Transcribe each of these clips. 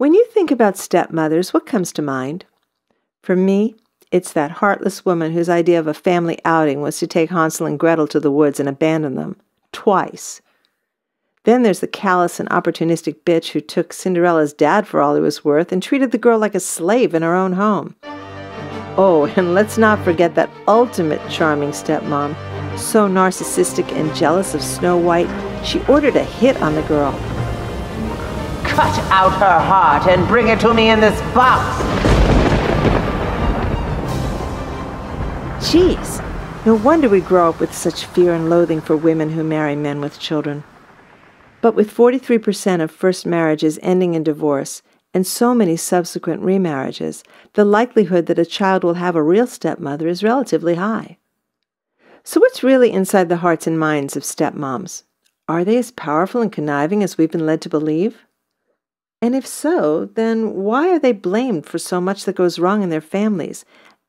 When you think about stepmothers, what comes to mind? For me, it's that heartless woman whose idea of a family outing was to take Hansel and Gretel to the woods and abandon them. Twice. Then there's the callous and opportunistic bitch who took Cinderella's dad for all he was worth and treated the girl like a slave in her own home. Oh, and let's not forget that ultimate charming stepmom, so narcissistic and jealous of Snow White, she ordered a hit on the girl. Cut out her heart and bring it to me in this box. Jeez, no wonder we grow up with such fear and loathing for women who marry men with children. But with 43% of first marriages ending in divorce and so many subsequent remarriages, the likelihood that a child will have a real stepmother is relatively high. So what's really inside the hearts and minds of stepmoms? Are they as powerful and conniving as we've been led to believe? And if so, then why are they blamed for so much that goes wrong in their families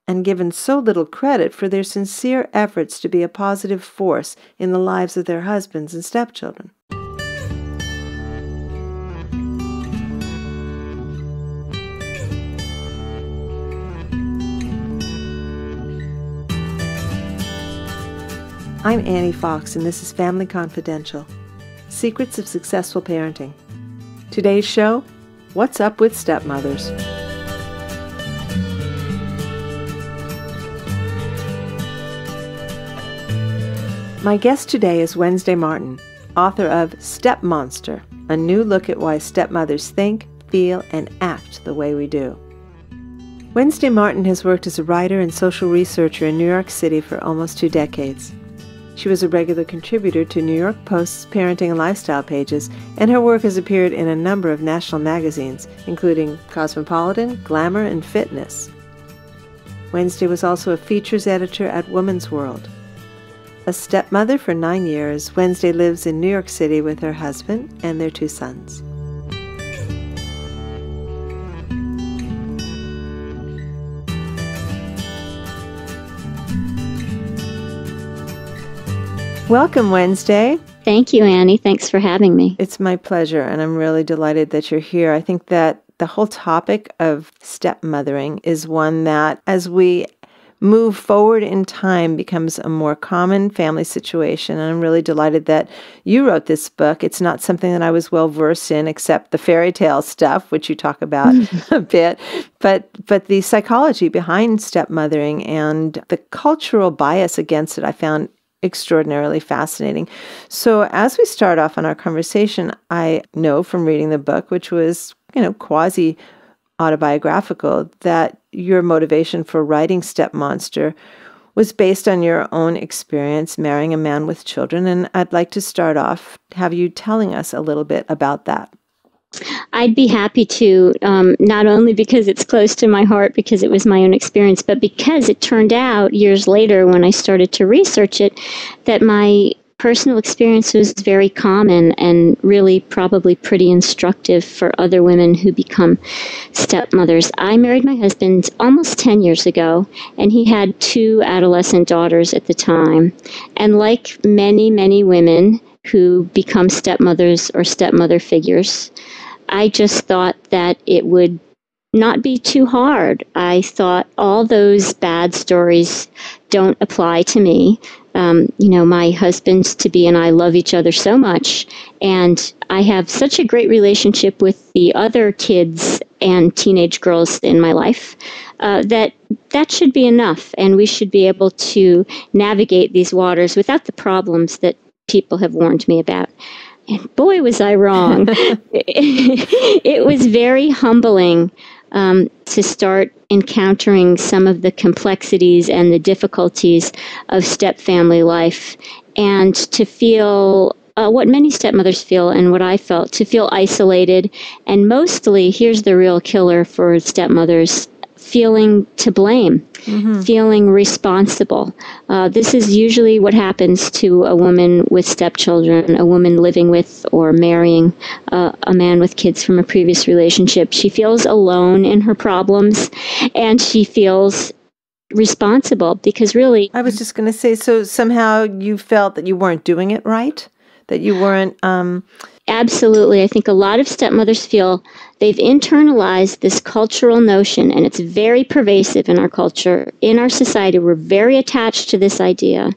and given so little credit for their sincere efforts to be a positive force in the lives of their husbands and stepchildren? I'm Annie Fox, and this is Family Confidential, Secrets of Successful Parenting. Today's show, What's Up with Stepmothers? My guest today is Wednesday Martin, author of Stepmonster, a new look at why stepmothers think, feel, and act the way we do. Wednesday Martin has worked as a writer and social researcher in New York City for almost 2 decades. She was a regular contributor to New York Post's parenting and lifestyle pages, and her work has appeared in a number of national magazines, including Cosmopolitan, Glamour, and Fitness. Wednesday was also a features editor at Woman's World. A stepmother for 9 years, Wednesday lives in New York City with her husband and their 2 sons. Welcome, Wednesday. Thank you, Annie. Thanks for having me. It's my pleasure, and I'm really delighted that you're here. I think that the whole topic of stepmothering is one that, as we move forward in time, becomes a more common family situation. And I'm really delighted that you wrote this book. It's not something that I was well versed in, except the fairy tale stuff, which you talk about a bit. But the psychology behind stepmothering and the cultural bias against it, I found extraordinarily fascinating. So as we start off on our conversation, I know from reading the book, which was, quasi-autobiographical, that your motivation for writing Stepmonster was based on your own experience marrying a man with children. And I'd like to start off, have you telling us a little bit about that. I'd be happy to, not only because it's close to my heart, because it was my own experience, but because it turned out years later when I started to research it, that my personal experience was very common and really probably pretty instructive for other women who become stepmothers. I married my husband almost 10 years ago, and he had 2 adolescent daughters at the time. And like many, many women who become stepmothers or stepmother figures, I just thought that it would not be too hard. I thought all those bad stories don't apply to me. My husband-to-be and I love each other so much, and I have such a great relationship with the other kids and teenage girls in my life that should be enough, and we should be able to navigate these waters without the problems that people have warned me about. And boy, was I wrong. It was very humbling to start encountering some of the complexities and the difficulties of step-family life, and to feel what many stepmothers feel and what I felt, to feel isolated, and mostly, here's the real killer for stepmothers, feeling to blame, feeling responsible. This is usually what happens to a woman with stepchildren, a woman living with or marrying a man with kids from a previous relationship. She feels alone in her problems, and she feels responsible because really... I was just going to say, so somehow you felt that you weren't doing it right? That you weren't... Absolutely. I think a lot of stepmothers feel they've internalized this cultural notion, and it's very pervasive in our culture. In our society, we're very attached to this idea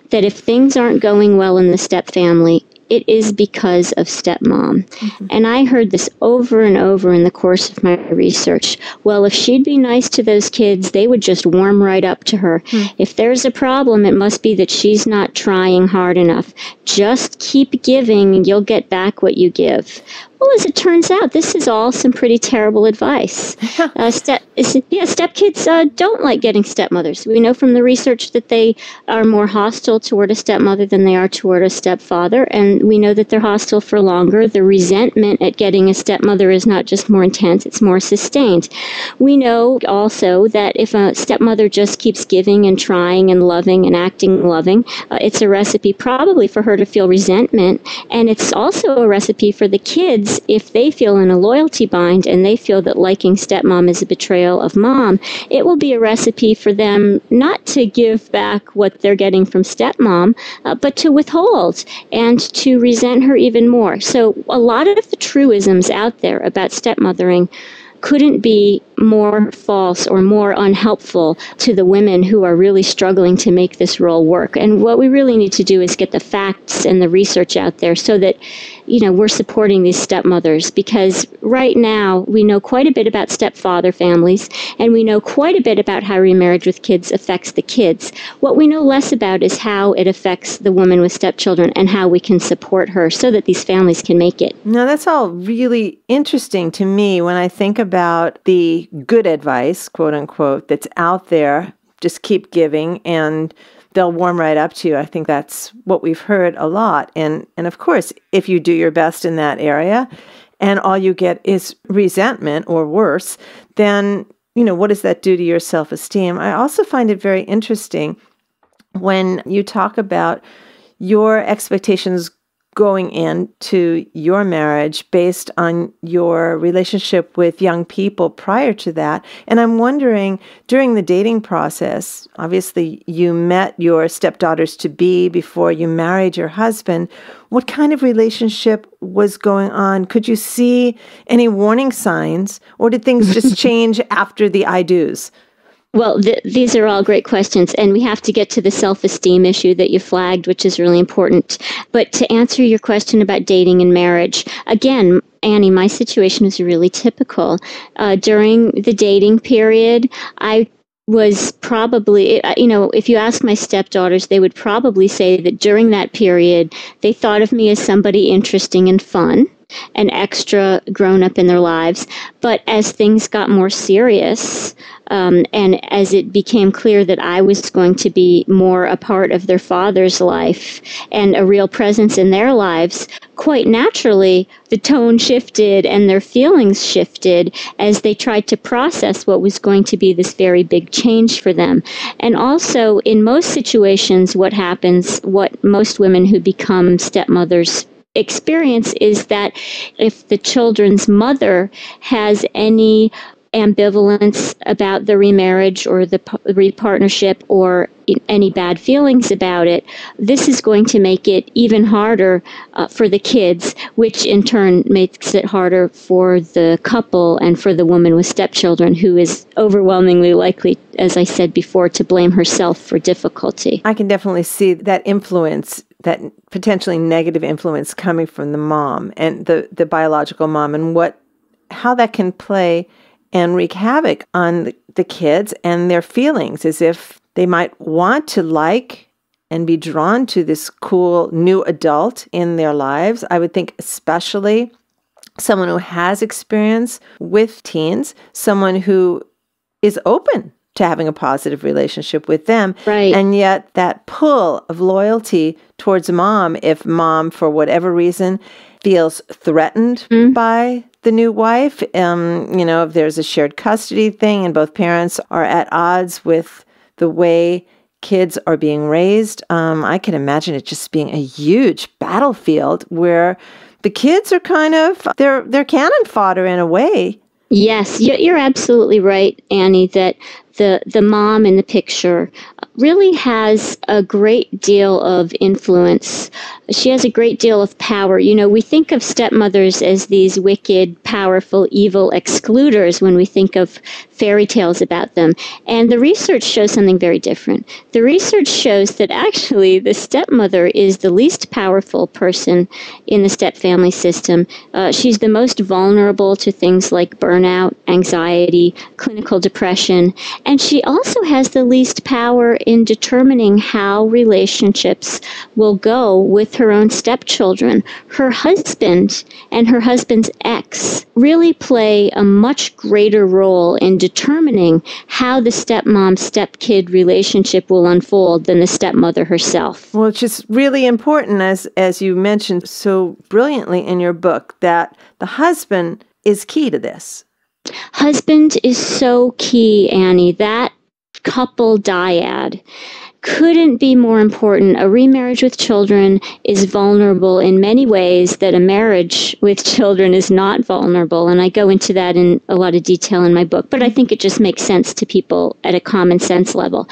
that if things aren't going well in the step family, it is because of stepmom. Mm-hmm. And I heard this over and over in the course of my research. Well, if she'd be nice to those kids, they would just warm right up to her. Mm. If there's a problem, it must be that she's not trying hard enough. Just keep giving and you'll get back what you give. Well, as it turns out, this is all some pretty terrible advice. Stepkids don't like getting stepmothers. We know from the research that they are more hostile toward a stepmother than they are toward a stepfather, and we know that they're hostile for longer. The resentment at getting a stepmother is not just more intense, it's more sustained. We know also that if a stepmother just keeps giving and trying and loving and acting loving, it's a recipe probably for her to feel resentment, and it's also a recipe for the kids if they feel in a loyalty bind and they feel that liking stepmom is a betrayal of mom. It will be a recipe for them not to give back what they're getting from stepmom, but to withhold and to resent her even more. So a lot of the truisms out there about stepmothering couldn't be more false or more unhelpful to the women who are really struggling to make this role work. And what we really need to do is get the facts and the research out there so that, we're supporting these stepmothers, because right now we know quite a bit about stepfather families, and we know quite a bit about how remarriage with kids affects the kids. What we know less about is how it affects the woman with stepchildren and how we can support her so that these families can make it. Now, that's all really interesting to me when I think about the good advice, quote unquote, that's out there. Just keep giving and they'll warm right up to you. I think that's what we've heard a lot. And of course, if you do your best in that area and all you get is resentment or worse, then, what does that do to your self-esteem? I also find it very interesting when you talk about your expectations going into your marriage based on your relationship with young people prior to that. And I'm wondering, during the dating process, obviously you met your stepdaughters-to-be before you married your husband. What kind of relationship was going on? Could you see any warning signs, or did things just change after the I do's? Well, these are all great questions, and we have to get to the self-esteem issue that you flagged, which is really important. But to answer your question about dating and marriage, again, Annie, my situation is really typical. During the dating period, I was probably, if you ask my stepdaughters, they would probably say that during that period, they thought of me as somebody interesting and fun and extra grown up in their lives. But as things got more serious, and as it became clear that I was going to be more a part of their father's life and a real presence in their lives, quite naturally, the tone shifted and their feelings shifted as they tried to process what was going to be this very big change for them. And also, in most situations, what happens, what most women who become stepmothers experience is that if the children's mother has any ambivalence about the remarriage or the repartnership or any bad feelings about it, this is going to make it even harder for the kids, which in turn makes it harder for the couple and for the woman with stepchildren, who is overwhelmingly likely, as I said before, to blame herself for difficulty. I can definitely see that influence, that potentially negative influence coming from the mom and the biological mom, and how that can play and wreak havoc on the kids and their feelings, as if they might want to like and be drawn to this cool new adult in their lives. I would think especially someone who has experience with teens, someone who is open to having a positive relationship with them. Right. And yet that pull of loyalty towards mom, if mom, for whatever reason, feels threatened by the new wife, if there's a shared custody thing and both parents are at odds with the way kids are being raised, I can imagine it just being a huge battlefield where the kids are kind of, they're cannon fodder in a way. Yes, you're absolutely right, Annie, that the mom in the picture really has a great deal of influence. She has a great deal of power. You know, we think of stepmothers as these wicked, powerful, evil excluders when we think of fairy tales about them. And the research shows something very different. The research shows that actually the stepmother is the least powerful person in the step family system. She's the most vulnerable to things like burnout, anxiety, clinical depression, and she also has the least power in determining how relationships will go with her own stepchildren. Her husband and her husband's ex really play a much greater role in determining how the stepmom-stepkid relationship will unfold than the stepmother herself. Well, it's just really important, as you mentioned so brilliantly in your book, that the husband is key to this. Husband is so key, Annie. That couple dyad couldn't be more important. A remarriage with children is vulnerable in many ways that a marriage with children is not vulnerable. And I go into that in a lot of detail in my book. But I think it just makes sense to people at a common sense level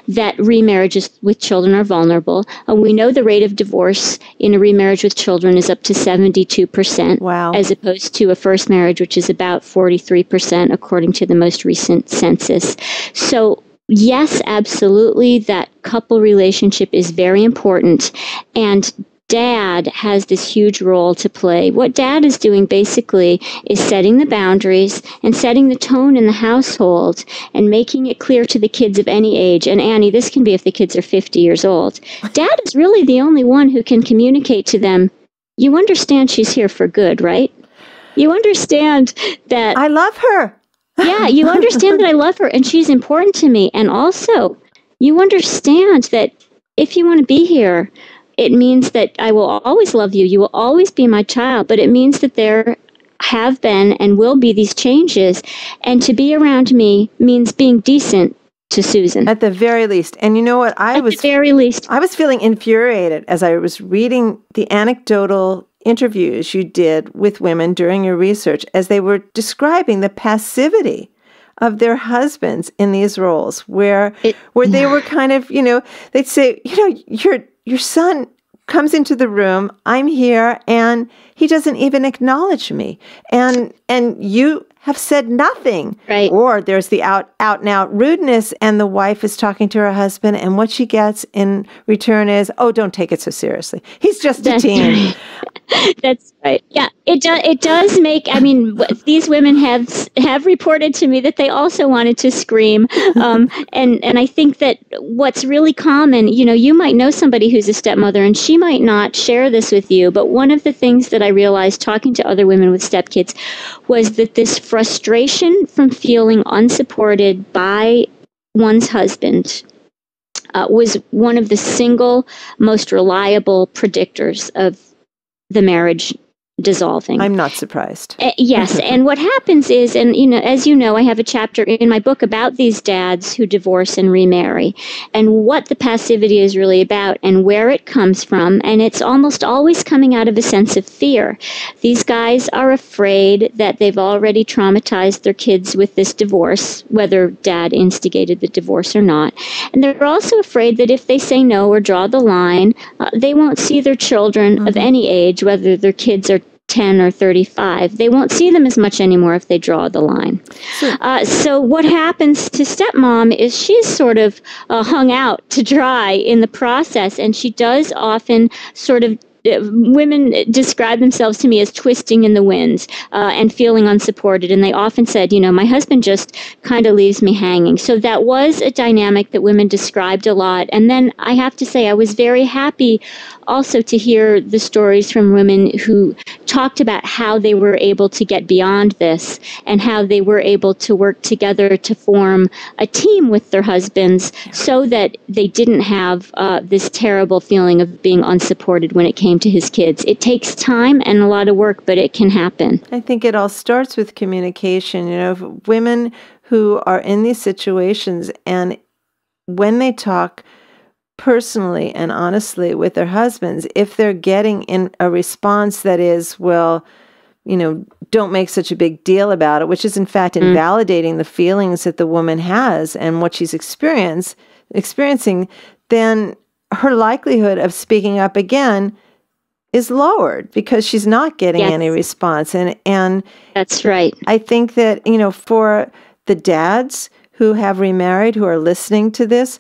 that remarriages with children are vulnerable. We know the rate of divorce in a remarriage with children is up to 72%. Wow. As opposed to a first marriage, which is about 43%, according to the most recent census. So yes, absolutely, that couple relationship is very important, and dad has this huge role to play. What dad is doing basically is setting the boundaries and setting the tone in the household and making it clear to the kids of any age. And Annie, this can be if the kids are 50 years old. Dad is really the only one who can communicate to them, you understand she's here for good, right? You understand that I love her. Yeah, you understand that I love her and she's important to me. And also, you understand that if you want to be here, it means that I will always love you. You will always be my child. But it means that there have been and will be these changes. And to be around me means being decent to Susan. At the very least. And you know what? At the very least. I was feeling infuriated as I was reading the anecdotal interviews you did with women during your research as they were describing the passivity of their husbands in these roles where they were kind of, they'd say, your son comes into the room, I'm here, and he doesn't even acknowledge me. And you have said nothing. Right. Or there's the out and out rudeness, and the wife is talking to her husband, and what she gets in return is, oh, don't take it so seriously. He's just a teen. That's right. Yeah, it does make, these women have reported to me that they also wanted to scream. And I think that what's really common, you might know somebody who's a stepmother and she might not share this with you. But one of the things that I realized talking to other women with stepkids was that this frustration from feeling unsupported by one's husband was one of the single most reliable predictors of the marriage dissolving. I'm not surprised. Yes. And what happens is, and as you know, I have a chapter in my book about these dads who divorce and remarry and what the passivity is really about and where it comes from. And it's almost always coming out of a sense of fear. These guys are afraid that they've already traumatized their kids with this divorce, whether dad instigated the divorce or not. And they're also afraid that if they say no or draw the line, they won't see their children of any age, whether their kids are 10 or 35. They won't see them as much anymore if they draw the line. So what happens to stepmom is she's sort of hung out to dry in the process, and she does often sort of women describe themselves to me as twisting in the wind and feeling unsupported. And they often said, my husband just kind of leaves me hanging. So that was a dynamic that women described a lot. And then I have to say, I was very happy also to hear the stories from women who talked about how they were able to get beyond this and how they were able to work together to form a team with their husbands so that they didn't have this terrible feeling of being unsupported when it came to his kids. It takes time and a lot of work, but it can happen. I think it all starts with communication. Women who are in these situations, and when they talk personally and honestly with their husbands, if they're getting in a response that is, well, don't make such a big deal about it, which is in fact invalidating the feelings that the woman has and what she's experienced, experiencing, then her likelihood of speaking up again is lowered because she's not getting any response. And that's right. I think that, for the dads who have remarried, who are listening to this,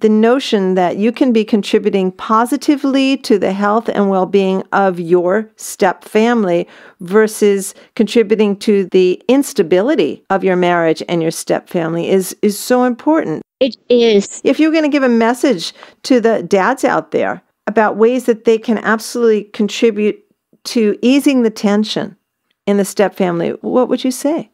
the notion that you can be contributing positively to the health and well-being of your step family versus contributing to the instability of your marriage and your step family is so important. It is. If you're going to give a message to the dads out there about ways that they can absolutely contribute to easing the tension in the step family, what would you say?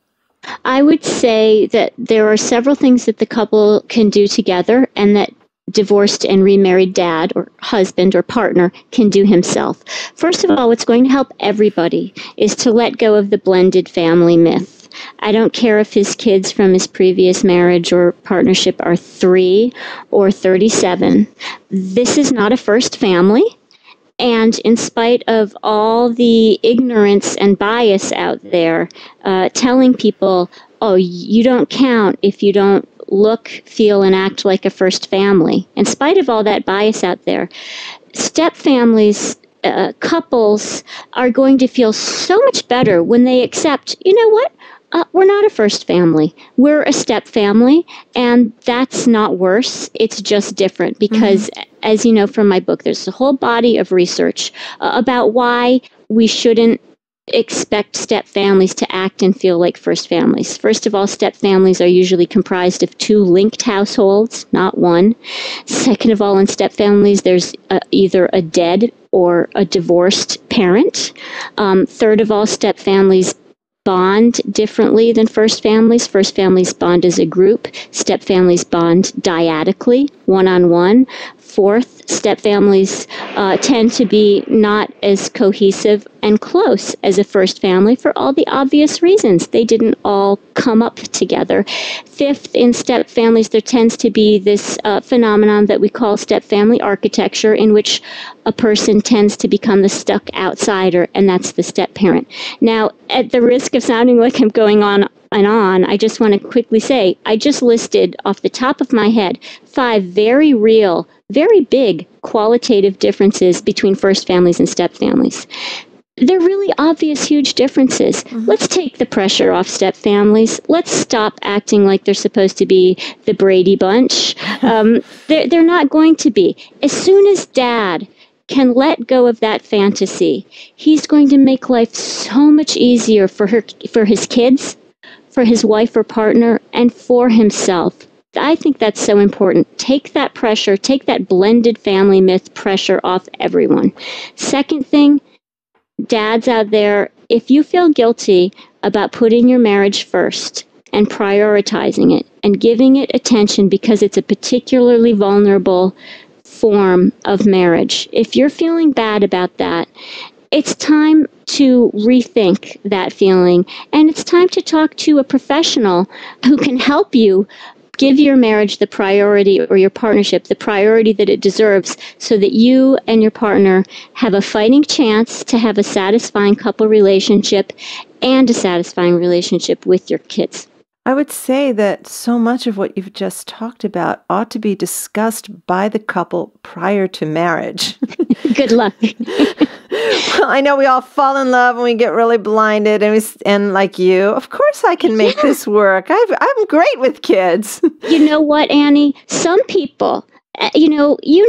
I would say that there are several things that the couple can do together and that divorced and remarried dad or husband or partner can do himself. First of all, what's going to help everybody is to let go of the blended family myth. I don't care if his kids from his previous marriage or partnership are 3 or 37. This is not a first family. And in spite of all the ignorance and bias out there, telling people, oh, you don't count if you don't look, feel, and act like a first family. In spite of all that bias out there, step families, couples are going to feel so much better when they accept, you know what? We're not a first family. We're a step family, and that's not worse. It's just different because, as you know from my book, there's a whole body of research about why we shouldn't expect step families to act and feel like first families. First of all, step families are usually comprised of 2 linked households, not 1. Second of all, in step families, there's either a dead or a divorced parent. Third of all, step families bond differently than first families. First families bond as a group. Step families bond dyadically, one-on-one. Fourth, step families tend to be not as cohesive and close as a first family for all the obvious reasons. They didn't all come up together. Fifth, in step families, there tends to be this phenomenon that we call step family architecture, in which a person tends to become the stuck outsider, and that's the step parent. Now, at the risk of sounding like I'm going on and on, I just want to quickly say, I just listed off the top of my head 5 very real, very big qualitative differences between first families and step families. They're really obvious, huge differences. Let's take the pressure off step families. Let's stop acting like they're supposed to be the Brady Bunch. They're not going to be. As soon as dad can let go of that fantasy, he's going to make life so much easier for his kids, for his wife or partner, and for himself. I think that's so important. Take that pressure, take that blended family myth pressure off everyone. Second thing, dads out there, if you feel guilty about putting your marriage first and prioritizing it and giving it attention because it's a particularly vulnerable form of marriage, if you're feeling bad about that, it's time to rethink that feeling, and it's time to talk to a professional who can help you give your marriage the priority, or your partnership the priority that it deserves, so that you and your partner have a fighting chance to have a satisfying couple relationship and a satisfying relationship with your kids. I would say that so much of what you've just talked about ought to be discussed by the couple prior to marriage. Good luck. Well, I know we all fall in love and we get really blinded, and like you, of course I can make this work. I'm great with kids. You know what, Annie? Some people, you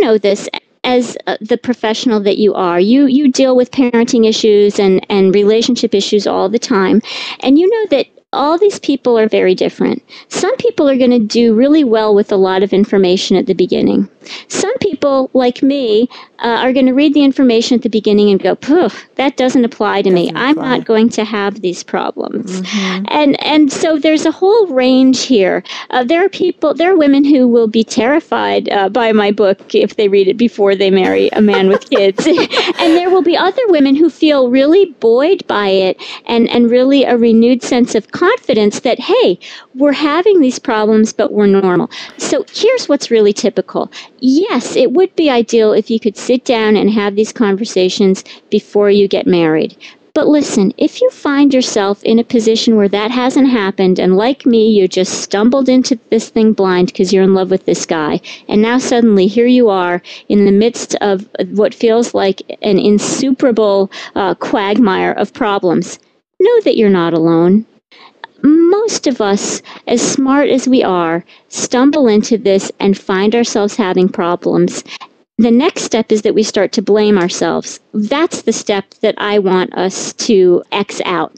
know this as the professional that you are. You deal with parenting issues and relationship issues all the time, and you know that all these people are very different. Some people are going to do really well with a lot of information at the beginning. Some people, like me, are going to read the information at the beginning and go, poof, that doesn't apply to me. I'm not going to have these problems. And so there's a whole range here. There are women who will be terrified by my book if they read it before they marry a man with kids. And there will be other women who feel really buoyed by it and really a renewed sense of confidence that, hey, we're having these problems, but we're normal. So here's what's really typical. Yes, it would be ideal if you could sit down and have these conversations before you get married. But listen, if you find yourself in a position where that hasn't happened, and like me, you just stumbled into this thing blind because you're in love with this guy, and now suddenly here you are in the midst of what feels like an insuperable quagmire of problems, know that you're not alone. Most of us, as smart as we are, stumble into this and find ourselves having problems. The next step is that we start to blame ourselves. That's the step that I want us to X out.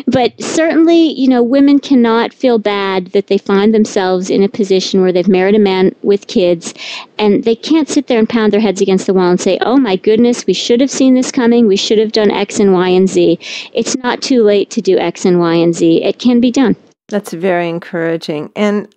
But certainly, women cannot feel bad that they find themselves in a position where they've married a man with kids, and they can't sit there and pound their heads against the wall and say, oh my goodness, we should have seen this coming. We should have done X and Y and Z. It's not too late to do X and Y and Z. It can be done. That's very encouraging. And,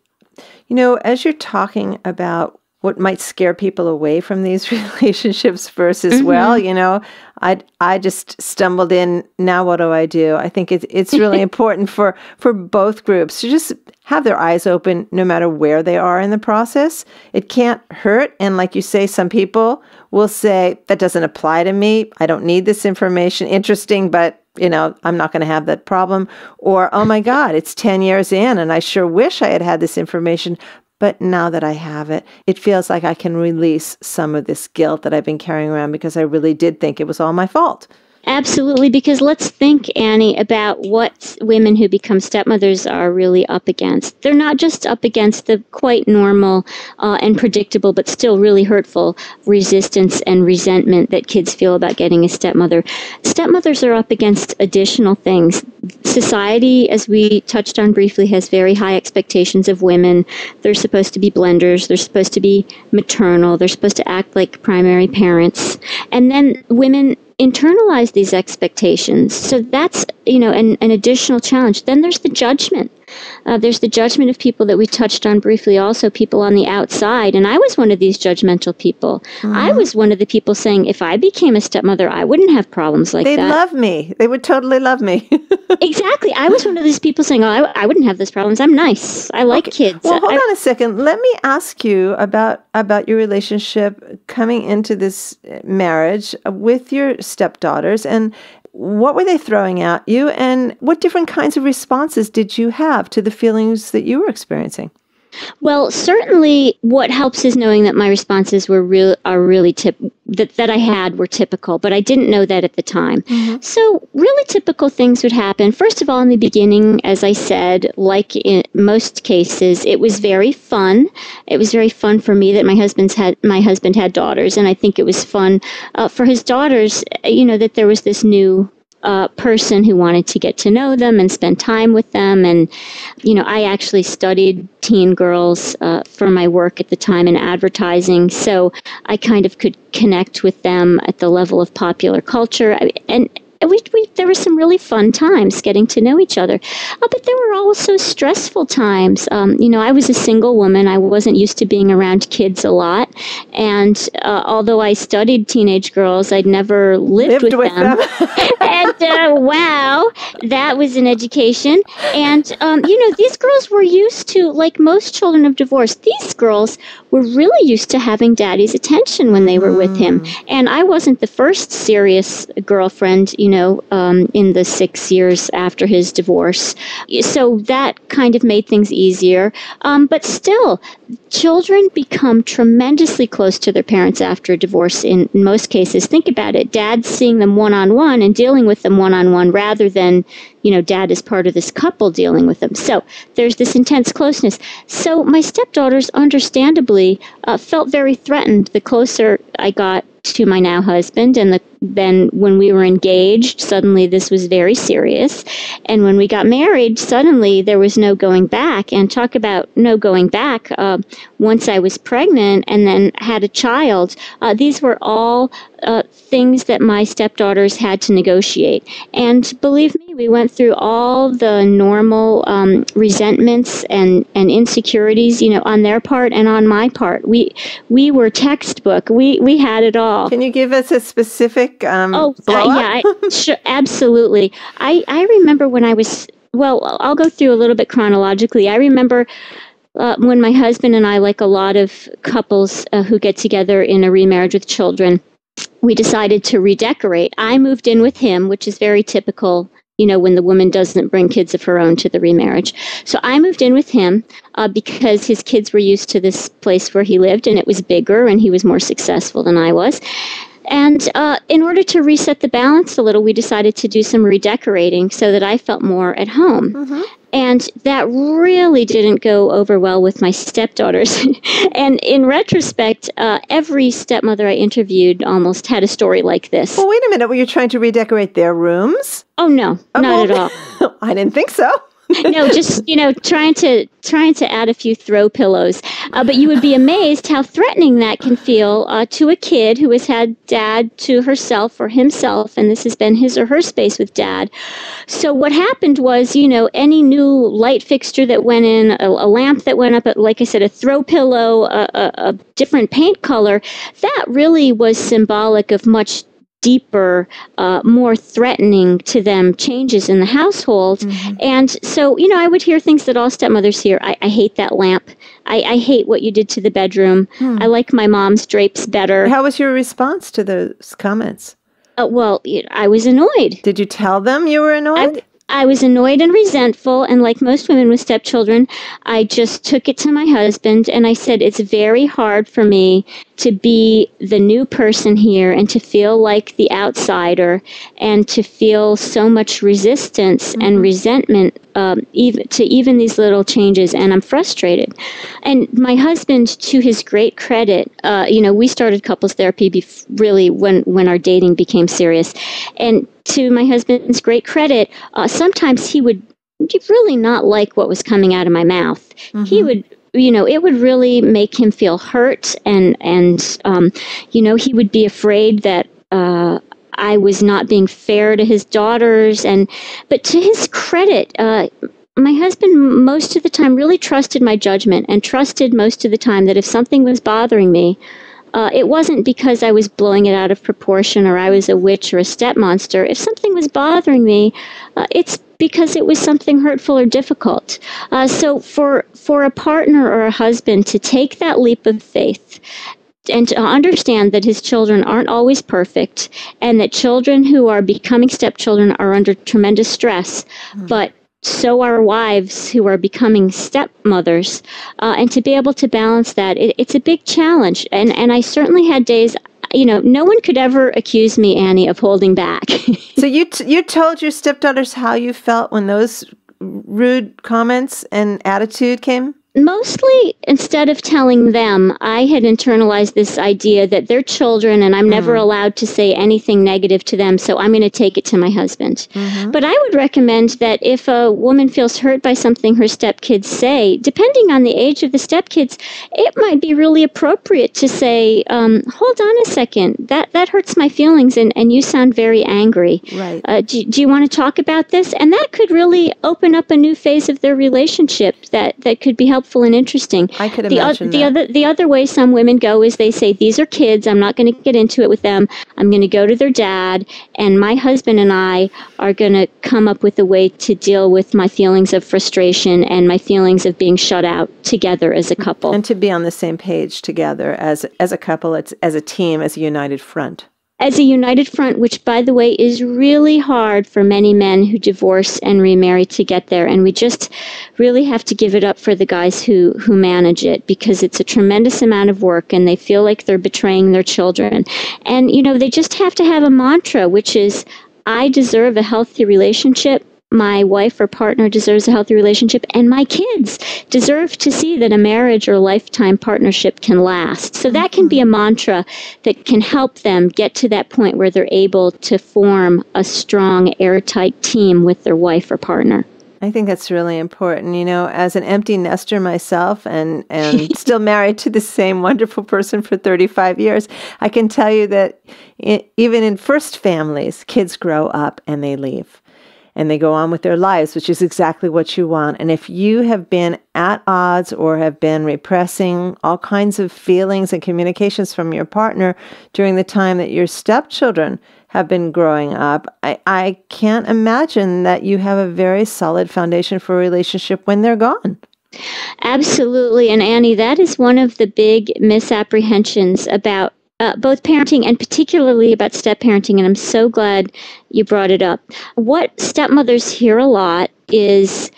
as you're talking about what might scare people away from these relationships versus, I just stumbled in, now what do I do? I think it's really important for both groups to just have their eyes open no matter where they are in the process. It can't hurt. And like you say, some people will say, that doesn't apply to me. I don't need this information. Interesting, but I'm not going to have that problem. Or, oh my God, it's 10 years in and I sure wish I had this information. But now that I have it, it feels like I can release some of this guilt that I've been carrying around because I really did think it was all my fault. Absolutely, because let's think, Annie, about what women who become stepmothers are really up against. They're not just up against the quite normal and predictable, but still really hurtful resistance and resentment that kids feel about getting a stepmother. Stepmothers are up against additional things. Society, as we touched on briefly, has very high expectations of women. They're supposed to be blenders. They're supposed to be maternal. They're supposed to act like primary parents. And then women internalize these expectations. So that's, an additional challenge. Then there's the judgment. There's the judgment of people that we touched on briefly, also people on the outside. And I was one of these judgmental people. Mm-hmm. I was one of the people saying, if I became a stepmother, I wouldn't have problems like that. They'd love me. They would totally love me. Exactly. I was one of these people saying, oh, I wouldn't have those problems. I'm nice. I like kids. Well, hold on a second. Let me ask you about your relationship coming into this marriage with your stepdaughters, and what were they throwing at you, and what different kinds of responses did you have to the feelings that you were experiencing? Well, certainly what helps is knowing that my responses were really that I had were typical, but I didn't know that at the time. Mm-hmm. So really typical things would happen. First of all, in the beginning, as I said, like in most cases, it was very fun. It was very fun for me that my husband had daughters, and I think it was fun for his daughters, that there was this new person who wanted to get to know them and spend time with them. And, I actually studied teen girls for my work at the time in advertising. So I kind of could connect with them at the level of popular culture. And there were some really fun times getting to know each other. But there were also stressful times. I was a single woman. I wasn't used to being around kids a lot. And although I studied teenage girls, I'd never lived with them. And wow, that was an education. And, these girls were used to, like most children of divorce, these girls were really used to having daddy's attention when they were with him. And I wasn't the first serious girlfriend, in the 6 years after his divorce. So that kind of made things easier. But still, children become tremendously close to their parents after a divorce in most cases. Think about it. Dad seeing them one-on-one and dealing with them one-on-one rather than, dad is part of this couple dealing with them. So there's this intense closeness. So my stepdaughters, understandably, felt very threatened the closer I got to my now husband, and then when we were engaged, suddenly this was very serious. And when we got married, suddenly there was no going back. And talk about no going back. Once I was pregnant and then had a child, these were all things that my stepdaughters had to negotiate. And believe me, we went through all the normal resentments and insecurities, on their part and on my part. We were textbook. We had it all. Can you give us a specific sure, absolutely. I remember when I was, I'll go through a little bit chronologically. I remember when my husband and I, like a lot of couples who get together in a remarriage with children, we decided to redecorate. I moved in with him, which is very typical, when the woman doesn't bring kids of her own to the remarriage. So I moved in with him because his kids were used to this place where he lived, and it was bigger, and he was more successful than I was. And in order to reset the balance a little, we decided to do some redecorating so that I felt more at home. Mm-hmm. And that really didn't go over well with my stepdaughters. And in retrospect, every stepmother I interviewed almost had a story like this. Well, wait a minute. Were you trying to redecorate their rooms? Oh, no, not at all. I didn't think so. No, just, trying to add a few throw pillows. But you would be amazed how threatening that can feel to a kid who has had dad to herself or himself, and this has been his or her space with dad. So what happened was, any new light fixture that went in, a lamp that went up, like I said, a throw pillow, a different paint color, that really was symbolic of much deeper, more threatening to them changes in the household. Mm-hmm. And so, I would hear things that all stepmothers hear. I hate that lamp. I hate what you did to the bedroom. I like my mom's drapes better. How was your response to those comments? Well, I was annoyed. Did you tell them you were annoyed? I was annoyed and resentful, and like most women with stepchildren, I just took it to my husband, and I said, it's very hard for me to be the new person here and to feel like the outsider and to feel so much resistance and resentment even these little changes, and I'm frustrated. And my husband, to his great credit, we started couples therapy really when our dating became serious, and to my husband's great credit, sometimes he would really not like what was coming out of my mouth. Mm-hmm. He would, it would really make him feel hurt, and he would be afraid that I was not being fair to his daughters. But to his credit, my husband most of the time really trusted my judgment, and trusted most of the time that if something was bothering me, it wasn't because I was blowing it out of proportion or I was a witch or a stepmonster. If something was bothering me, it's because it was something hurtful or difficult. So for a partner or a husband to take that leap of faith and to understand that his children aren't always perfect, and that children who are becoming stepchildren are under tremendous stress, but so are wives who are becoming stepmothers, and to be able to balance that, it's a big challenge. And I certainly had days, no one could ever accuse me, Annie, of holding back. So you told your stepdaughters how you felt when those rude comments and attitude came? Mostly, instead of telling them, I had internalized this idea that they're children and I'm never allowed to say anything negative to them, so I'm going to take it to my husband. Mm-hmm. But I would recommend that if a woman feels hurt by something her stepkids say, depending on the age of the stepkids, it might be really appropriate to say, hold on a second, that hurts my feelings and you sound very angry. Right. Do you want to talk about this? And that could really open up a new phase of their relationship that could be helpful and interesting. I could imagine the other way some women go is they say, these are kids, I'm not going to get into it with them, I'm going to go to their dad, and my husband and I are going to come up with a way to deal with my feelings of frustration and my feelings of being shut out together as a couple. And to be on the same page together as a couple, as a team, as a united front. As a united front, which, by the way, is really hard for many men who divorce and remarry to get there. And we just really have to give it up for the guys who manage it, because it's a tremendous amount of work and they feel like they're betraying their children. And, they just have to have a mantra, which is, I deserve a healthy relationship. My wife or partner deserves a healthy relationship, and my kids deserve to see that a marriage or lifetime partnership can last. So that can be a mantra that can help them get to that point where they're able to form a strong, airtight team with their wife or partner. I think that's really important. As an empty nester myself and still married to the same wonderful person for 35 years, I can tell you that even in first families, kids grow up and they leave. And they go on with their lives, which is exactly what you want. And if you have been at odds or have been repressing all kinds of feelings and communications from your partner during the time that your stepchildren have been growing up, I can't imagine that you have a very solid foundation for a relationship when they're gone. Absolutely. And Annie, that is one of the big misapprehensions about both parenting and particularly about step-parenting, and I'm so glad you brought it up. What stepmothers hear a lot is,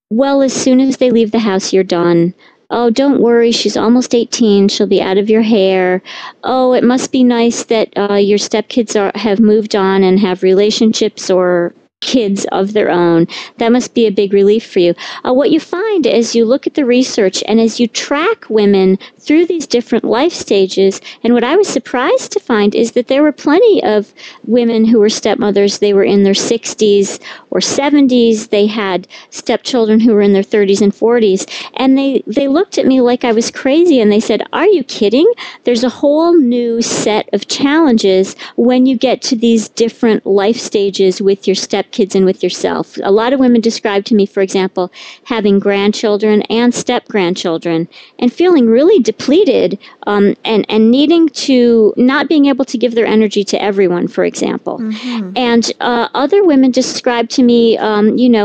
well, as soon as they leave the house, you're done. Oh, don't worry, she's almost 18. She'll be out of your hair. Oh, it must be nice that your stepkids have moved on and have relationships or kids of their own. That must be a big relief for you. What you find as you look at the research and as you track women through these different life stages, and what I was surprised to find is that there were plenty of women who were stepmothers. They were in their 60s or 70s. They had stepchildren who were in their 30s and 40s. And they looked at me like I was crazy and they said, "Are you kidding? There's a whole new set of challenges when you get to these different life stages with your stepkids and with yourself." A lot of women described to me, for example, having grandchildren and step-grandchildren and feeling really depleted and needing to not being able to give their energy to everyone, for example. Mm-hmm. And other women described to me,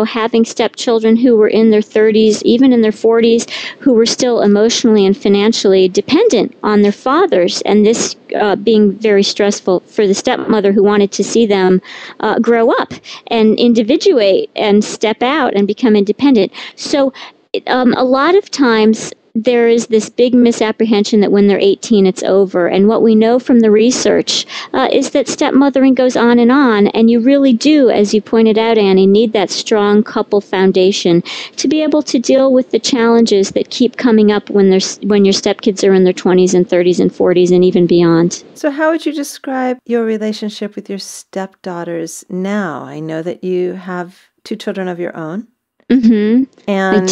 having stepchildren who were in their 30s, even in their 40s, who were still emotionally and financially dependent on their fathers, and this being very stressful for the stepmother who wanted to see them grow up and individuate and step out and become independent. So a lot of times there is this big misapprehension that when they're 18, it's over. And what we know from the research is that stepmothering goes on, and you really do, as you pointed out, Annie, need that strong couple foundation to be able to deal with the challenges that keep coming up when your stepkids are in their 20s and 30s and 40s and even beyond. So how would you describe your relationship with your stepdaughters now? I know that you have 2 children of your own. Mm-hmm. And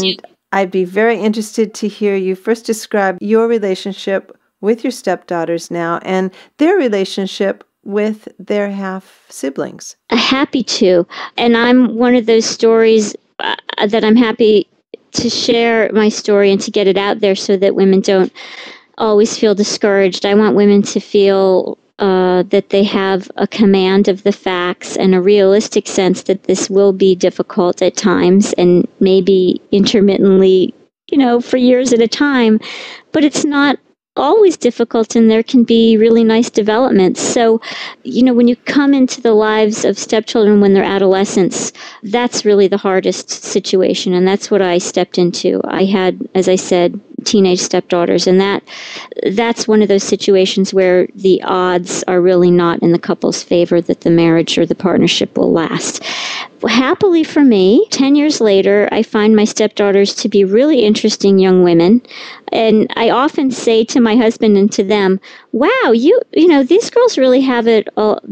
I'd be very interested to hear you first describe your relationship with your stepdaughters now and their relationship with their half-siblings. Happy to. And I'm one of those stories that I'm happy to share my story and to get it out there so that women don't always feel discouraged. I want women to feel that they have a command of the facts and a realistic sense that this will be difficult at times and maybe intermittently, for years at a time, but it's not always difficult, and there can be really nice developments. So, when you come into the lives of stepchildren when they're adolescents, that's really the hardest situation, and that's what I stepped into. I had, as I said, teenage stepdaughters, and that's one of those situations where the odds are really not in the couple's favor that the marriage or the partnership will last. Happily for me, 10 years later, I find my stepdaughters to be really interesting young women. And I often say to my husband and to them, wow, these girls really have it,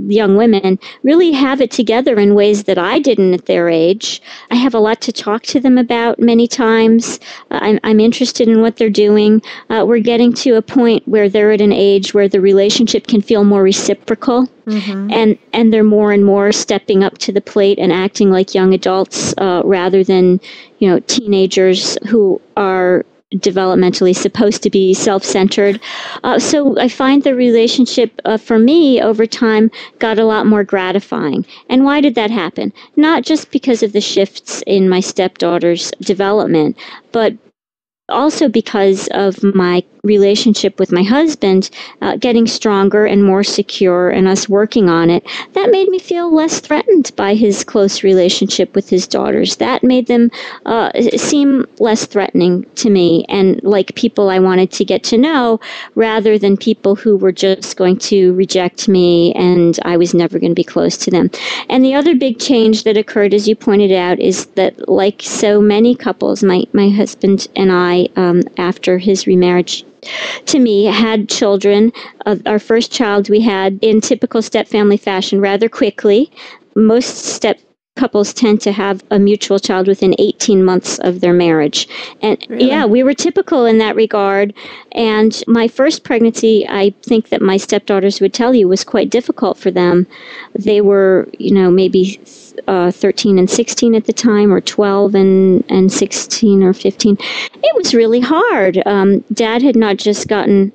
young women, really have it together in ways that I didn't at their age. I have a lot to talk to them about many times. I'm interested in what they're doing. We're getting to a point where they're at an age where the relationship can feel more reciprocal. Mm-hmm. And they're more and more stepping up to the plate and acting like young adults rather than, teenagers who are developmentally supposed to be self-centered. So I find the relationship for me over time got a lot more gratifying. And why did that happen? Not just because of the shifts in my stepdaughter's development, but also because of my relationship with my husband getting stronger and more secure and us working on it. That made me feel less threatened by his close relationship with his daughters. That made them seem less threatening to me and like people I wanted to get to know rather than people who were just going to reject me and I was never going to be close to them. And the other big change that occurred, as you pointed out, is that like so many couples, my husband and I, after his remarriage to me, had children. Our first child we had in typical step family fashion rather quickly. Most step couples tend to have a mutual child within 18 months of their marriage. And really? Yeah, we were typical in that regard. And my first pregnancy, I think that my stepdaughters would tell you, was quite difficult for them. They were, maybe 13 and 16 at the time, or 12 and 16 or 15. It was really hard. Dad had not just gotten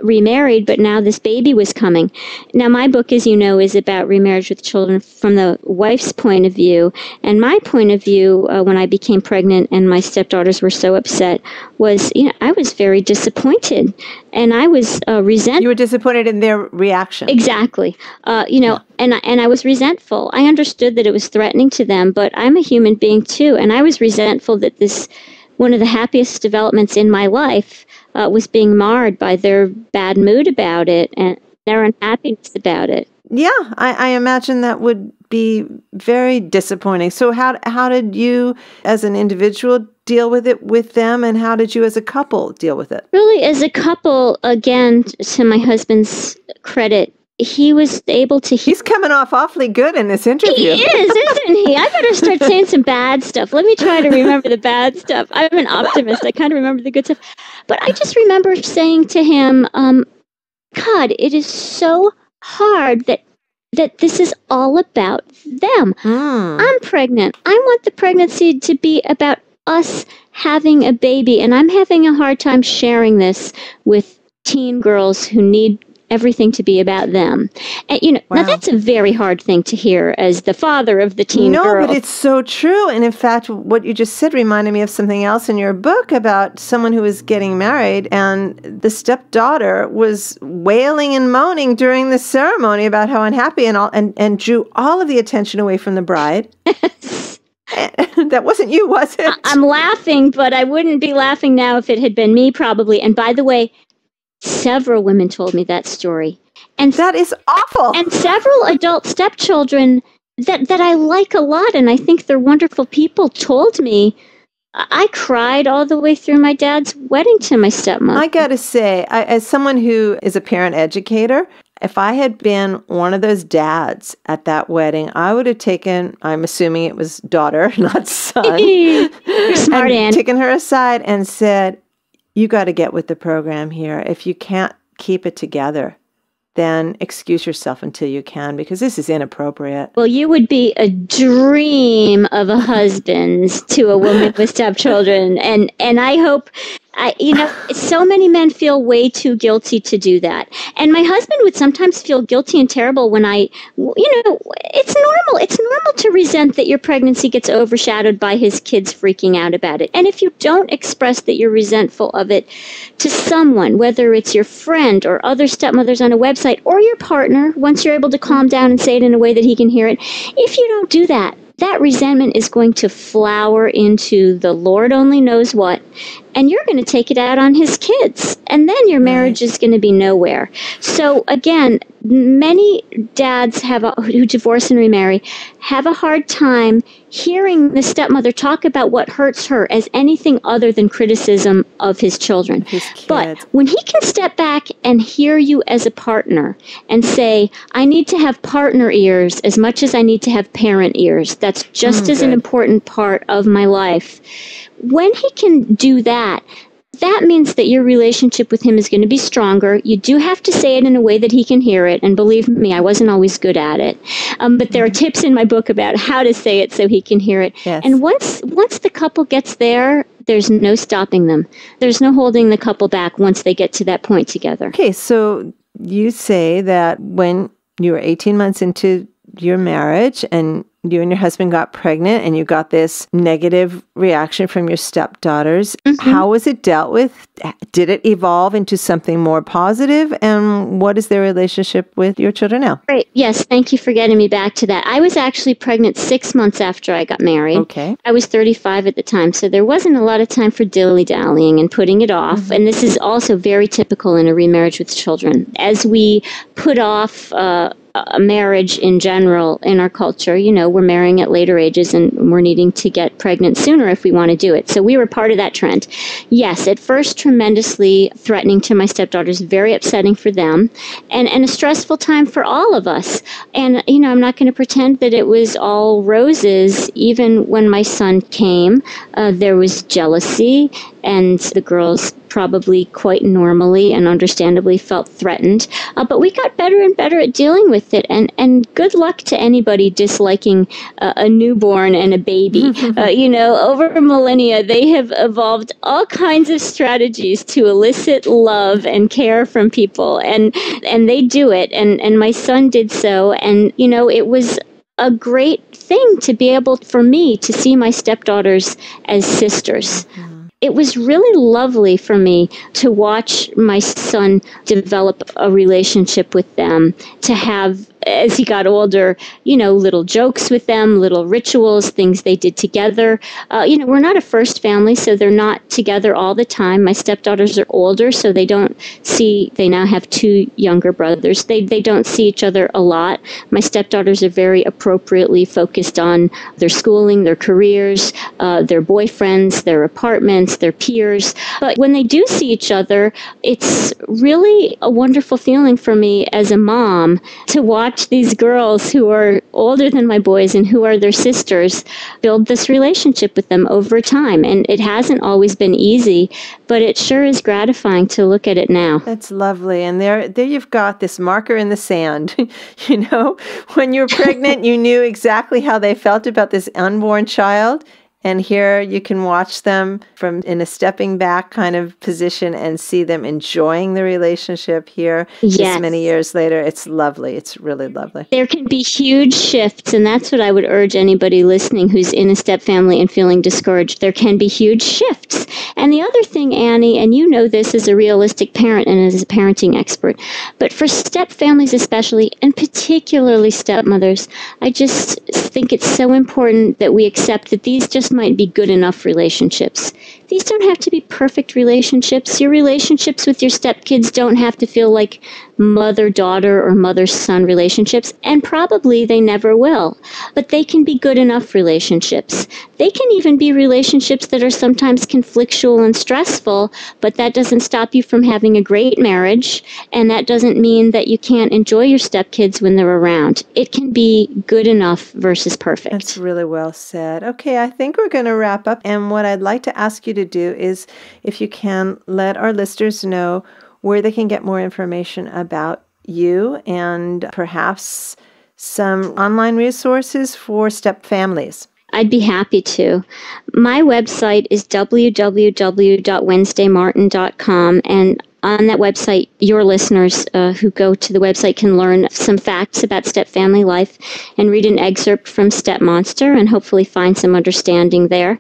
remarried, but now this baby was coming. Now, my book, as you know, is about remarriage with children from the wife's point of view. And my point of view, when I became pregnant and my stepdaughters were so upset, was, I was very disappointed. And I was resentful. You were disappointed in their reaction. Exactly. And I was resentful. I understood that it was threatening to them, but I'm a human being too. And I was resentful that one of the happiest developments in my life was being marred by their bad mood about it and their unhappiness about it. Yeah, I imagine that would be very disappointing. So how did you as an individual deal with it with them, and how did you as a couple deal with it? Really, as a couple, again, to my husband's credit, he was able to... He's coming off awfully good in this interview. He is, isn't he? I better start saying some bad stuff. Let me try to remember the bad stuff. I'm an optimist. I kind of remember the good stuff. But I just remember saying to him, God, it is so hard that this is all about them. I'm pregnant. I want the pregnancy to be about us having a baby, and I'm having a hard time sharing this with teen girls who need everything to be about them. And, Wow. Now that's a very hard thing to hear as the father of the teen girl. No, but it's so true. And in fact, what you just said reminded me of something else in your book about someone who was getting married, and the stepdaughter was wailing and moaning during the ceremony about how unhappy and drew all of the attention away from the bride. That wasn't you, was it? I'm laughing, but I wouldn't be laughing now if it had been me, probably. And by the way, several women told me that story. And that is awful. And several adult stepchildren that I like a lot, and I think they're wonderful people, told me. I cried all the way through my dad's wedding to my stepmom. I got to say, as someone who is a parent educator, if I had been one of those dads at that wedding, I would have taken, I'm assuming it was daughter, not son, You're smart, Ann. taken her aside and said, you got to get with the program here. If you can't keep it together, then excuse yourself until you can, because this is inappropriate. Well, you would be a dream of a husband to a woman with stepchildren. And I hope, so many men feel way too guilty to do that. And my husband would sometimes feel guilty and terrible when it's normal. It's normal to resent that your pregnancy gets overshadowed by his kids freaking out about it. And if you don't express that you're resentful of it to someone, whether it's your friend or other stepmothers on a website or your partner, once you're able to calm down and say it in a way that he can hear it, if you don't do that, that resentment is going to flower into the Lord only knows what, and you're going to take it out on his kids, and then your marriage is going to be nowhere. So again, many dads who divorce and remarry have a hard time hearing the stepmother talk about what hurts her as anything other than criticism of his children. His kids. But when he can step back and hear you as a partner and say, I need to have partner ears as much as I need to have parent ears. That's just as an important part of my life. When he can do that, that means that your relationship with him is going to be stronger. You do have to say it in a way that he can hear it. And believe me, I wasn't always good at it. But there are tips in my book about how to say it so he can hear it. Yes. And once the couple gets there, there's no stopping them. There's no holding the couple back once they get to that point together. Okay, so you say that when you were 18 months into your marriage and you and your husband got pregnant and you got this negative reaction from your stepdaughters, how was it dealt with? Did it evolve into something more positive? And what is their relationship with your children now? Great. Yes, thank you for getting me back to that. I was actually pregnant 6 months after I got married. Okay. I was 35 at the time, so there wasn't a lot of time for dilly-dallying and putting it off. And this is also very typical in a remarriage with children. As we put off a marriage in general in our culture, we're marrying at later ages and we're needing to get pregnant sooner if we want to do it. So we were part of that trend. Yes, at first tremendously threatening to my stepdaughters, very upsetting for them, and a stressful time for all of us. And, I'm not going to pretend that it was all roses. Even when my son came, there was jealousy, and the girls probably quite normally and understandably felt threatened. But we got better and better at dealing with it. And good luck to anybody disliking a newborn and a baby. Over millennia, they have evolved all kinds of strategies to elicit love and care from people. And they do it. And my son did so. And, it was a great thing to be able for me to see my stepdaughters as sisters. It was really lovely for me to watch my son develop a relationship with them, to have, as he got older, little jokes with them, little rituals, things they did together. We're not a first family, so they're not together all the time. My stepdaughters are older, so they now have 2 younger brothers. They don't see each other a lot. My stepdaughters are very appropriately focused on their schooling, their careers, their boyfriends, their apartments, their peers. But when they do see each other, it's really a wonderful feeling for me as a mom to watch these girls who are older than my boys and who are their sisters build this relationship with them over time. And it hasn't always been easy, but it sure is gratifying to look at it now. That's lovely. And there you've got this marker in the sand. When you were pregnant, you knew exactly how they felt about this unborn child. And here you can watch them from in a stepping back kind of position and see them enjoying the relationship here this many years later. It's lovely. It's really lovely. There can be huge shifts, and that's what I would urge anybody listening who's in a step family and feeling discouraged. There can be huge shifts. And the other thing, Annie, and you know this as a realistic parent and as a parenting expert, but for step families especially, and particularly stepmothers, I just think it's so important that we accept that these just might be good enough relationships. These don't have to be perfect relationships. Your relationships with your stepkids don't have to feel like mother-daughter or mother-son relationships, and probably they never will. But they can be good enough relationships. They can even be relationships that are sometimes conflictual and stressful, but that doesn't stop you from having a great marriage, and that doesn't mean that you can't enjoy your stepkids when they're around. It can be good enough versus perfect. That's really well said. Okay, I think we're going to wrap up, and what I'd like to ask you to do is, if you can, let our listeners know where they can get more information about you and perhaps some online resources for step families. I'd be happy to. My website is www.wednesdaymartin.com, and on that website, your listeners who go to the website can learn some facts about step family life and read an excerpt from Stepmonster and hopefully find some understanding there.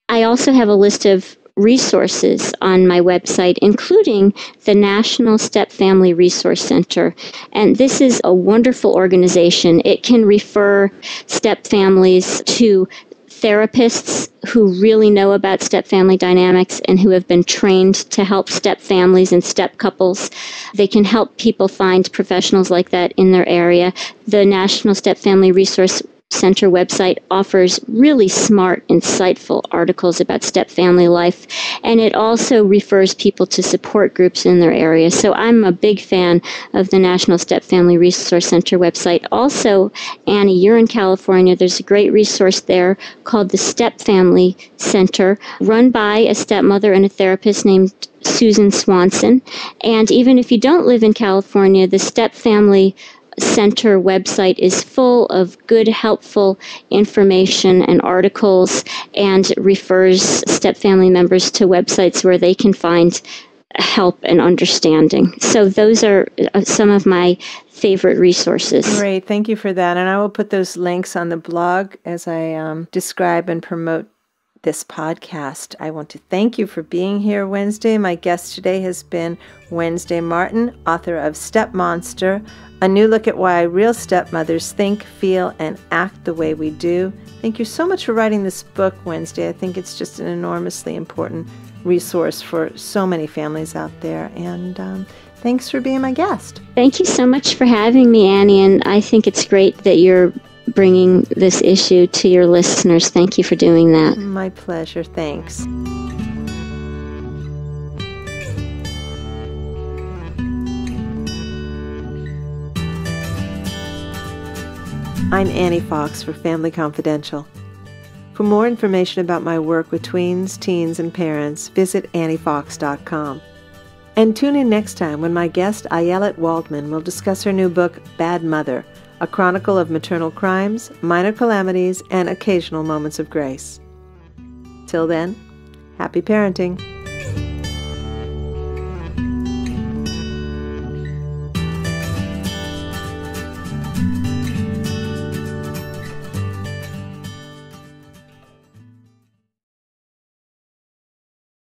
I also have a list of resources on my website, including the National Step Family Resource Center. And this is a wonderful organization. It can refer step families to therapists who really know about step family dynamics and who have been trained to help step families and step couples. They can help people find professionals like that in their area. The National Step Family Resource Center website offers really smart, insightful articles about step family life, and it also refers people to support groups in their area. So I'm a big fan of the National Step Family Resource Center website. Also, Annie, you're in California. There's a great resource there called the Step Family Center, run by a stepmother and a therapist named Susan Swanson. And even if you don't live in California, the Step Family Center website is full of good, helpful information and articles, and refers step family members to websites where they can find help and understanding. So those are some of my favorite resources. Great. Thank you for that. And I will put those links on the blog as I describe and promote this podcast. I want to thank you for being here Wednesday. My guest today has been Wednesday Martin, author of Stepmonster, A New Look at Why Real Stepmothers Think, Feel, and Act the Way We Do. Thank you so much for writing this book, Wednesday. I think it's just an enormously important resource for so many families out there. And thanks for being my guest. Thank you so much for having me, Annie. And I think it's great that you're bringing this issue to your listeners. Thank you for doing that. My pleasure. Thanks. I'm Annie Fox for Family Confidential. For more information about my work with tweens, teens, and parents, visit anniefox.com. And tune in next time when my guest Ayelet Waldman will discuss her new book, Bad Mother, a chronicle of maternal crimes, minor calamities, and occasional moments of grace. Till then, happy parenting.